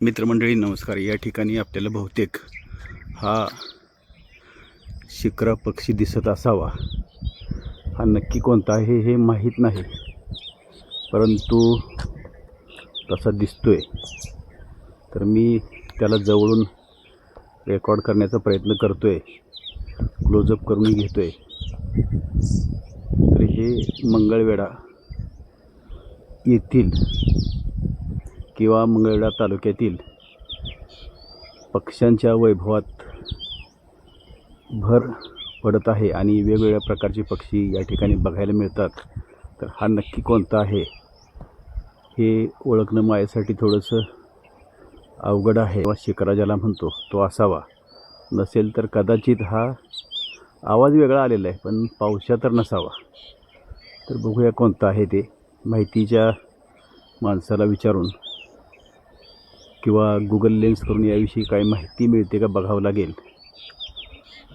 मित्रमंडळी नमस्कार. या ठिकाणी आपल्याला बहुतेक हा शिक्रा पक्षी दिसत असावा. हा नक्की कोणता आहे हे माहीत नाही, परंतु तसा दिसतोय. तर मी त्याला जवळून रेकॉर्ड करण्याचा प्रयत्न करतोय, क्लोजअप करून घेतोय. तर हे मंगळवेढा येथील किंवा मंगळवेढा तालुक्यातील पक्ष्यांच्या वैभवात भर पडत आहे आणि वेगवेगळ्या प्रकारचे पक्षी या ठिकाणी बघायला मिळतात. तर हा नक्की कोणता आहे हे ओळखणं माझ्यासाठी थोडंसं अवघड आहे. शिक्रा ज्याला म्हणतो तो असावा. नसेल तर कदाचित हा आवाज वेगळा आलेला आहे, पण पावसा तर नसावा. तर बघूया कोणता आहे ते. माहितीच्या माणसाला विचारून किंवा गुगल लेन्स करून याविषयी काही माहिती मिळते का बघावं लागेल.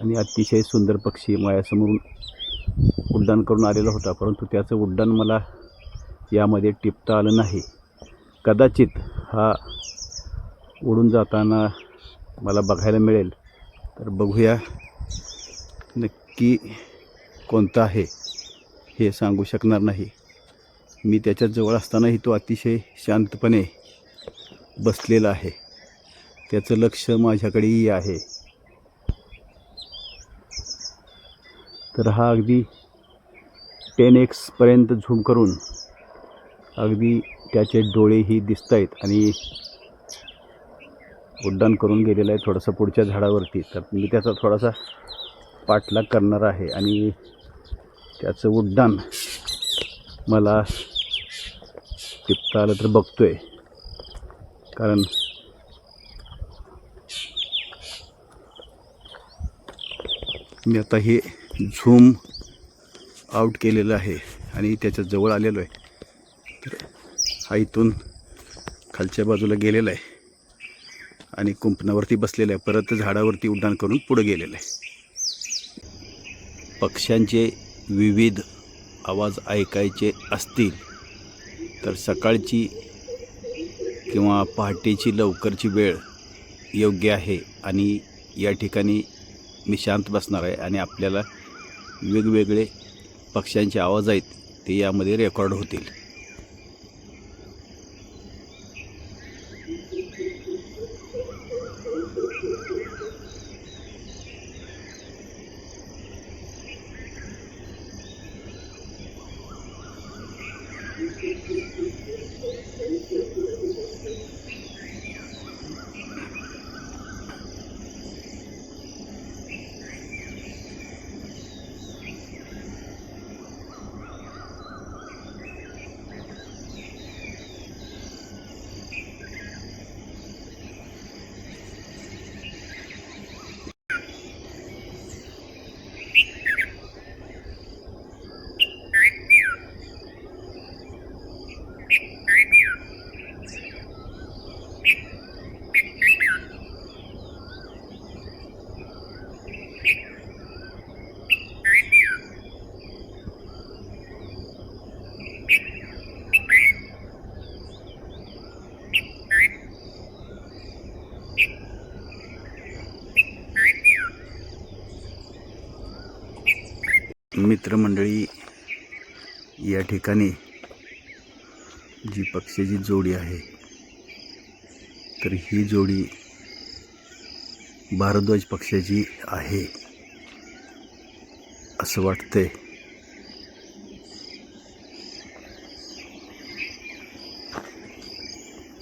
आणि अतिशय सुंदर पक्षी माझ्यासमोरून उड्डाण करून आलेला होता, परंतु त्याचं उड्डाण मला यामध्ये टिपता आलं नाही. कदाचित हा उडून जाताना मला बघायला मिळेल. तर बघूया नक्की कोणता आहे हे सांगू शकणार नाही. मी त्याच्या जवळ असतानाही तो अतिशय शांतपणे बसलेला आहे. त्याचं लक्ष माझ्याकडेही आहे. तर हा अगदी 10x पर्यंत झूम करून अगदी त्याचे डोळेही दिसत आहेत आणि उड्डाण करून गेलेला आहे थोडंसं पुढच्या झाडावरती. तर मी त्याचा थोडासा पाठलाग करणार आहे आणि त्याचं उड्डाण मला टिपता आलं तर बघतोय. कारण मी आता हे झूम आउट केलेलं आहे आणि त्याच्या जवळ आलेलो आहे. तर हा इथून खालच्या बाजूला गेलेला आहे आणि कुंपणावरती बसलेला आहे. परत झाडावरती उड्डाण करून पुढे गेलेलं आहे. पक्ष्यांचे विविध आवाज ऐकायचे असतील तर सकाळची किंवा पहाटेची लवकरची वेळ योग्य आहे. आणि या ठिकाणी मी शांत बसणार आहे आणि आपल्याला वेगवेगळे पक्ष्यांचे आवाज आहेत ते यामध्ये रेकॉर्ड होतील. मित्रमंडळी, या ठिकाणी जी पक्ष्याची जोडी आहे तर ही जोडी भारद्वाज पक्षाची आहे असं वाटतंय.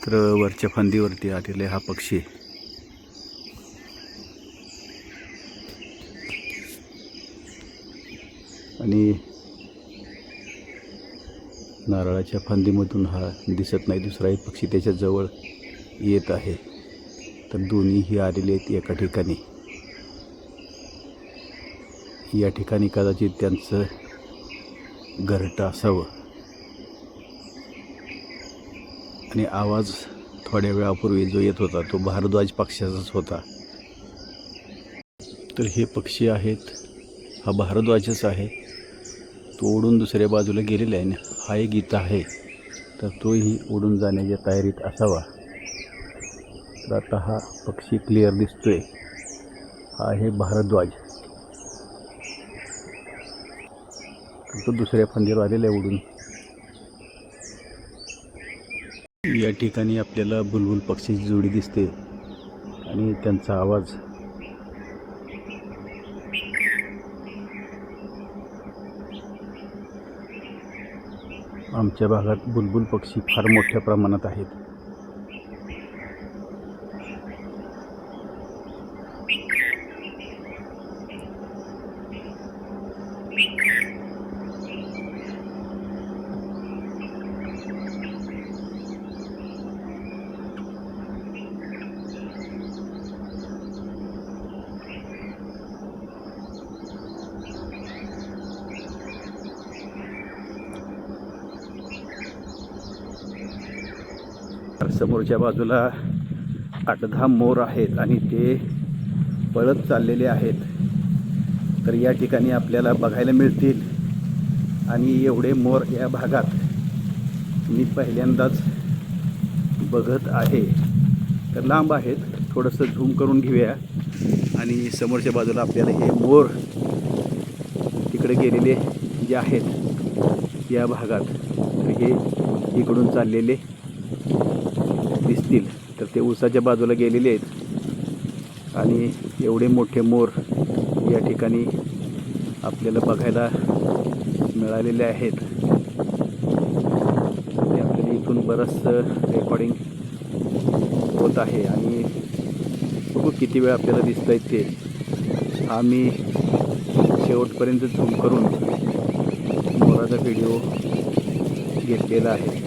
तर वरच्या फांदीवरती आलेला हा पक्षी आणि नारळाच्या फांदीमधून हा दिसत नाही दुसरा एक पक्षी त्याच्या जवळ येत आहे. तर दोन्हीही आलेले आहेत एका ठिकाणी. या ठिकाणी कदाचित त्यांचं घरटं असावं आणि आवाज थोड्या वेळापूर्वी जो येत होता तो भारद्वाज पक्षाचाच होता. तर हे पक्षी आहेत, हा भारद्वाजच आहे. तो उडून दुसऱ्या बाजूला गेलेला आहे. हा एक इथं आहे, तर तोही उडून जाण्याच्या तयारीत असावा. तर आता हा पक्षी क्लिअर दिसतोय. हा आहे भारद्वाज. तो दुसऱ्या फांदीवर आलेला आहे उडून. या ठिकाणी आपल्याला बुलबुल पक्षीची जोडी दिसते आणि त्यांचा आवाज आमच्या भागात बुलबुल पक्षी फार मोठ्या प्रमाणात आहेत. समोरच्या बाजूला 8-10 मोर आहेत आणि ते पळत चाललेले आहेत. तर या ठिकाणी आपल्याला बघायला मिळतील. आणि एवढे मोर या भागात मी पहिल्यांदाच बघत आहे. तर लांब आहेत, थोडंसं झूम करून घेऊया. आणि समोरच्या बाजूला आपल्याला हे मोर तिकडे गेलेले जे आहेत या भागात, तर हे इकडून चाललेले दिसतील. तर ते उसाच्या बाजूला गेलेले आहेत आणि एवढे मोठे मोर या ठिकाणी आपल्याला बघायला मिळालेले आहेत. ते आपल्याला इथून बरंचसं रेकॉर्डिंग होत आहे आणि बघू किती वेळ आपल्याला दिसत आहेत ते. हा मी शेवटपर्यंत झूम करून मोराचा व्हिडिओ घेतलेला आहे.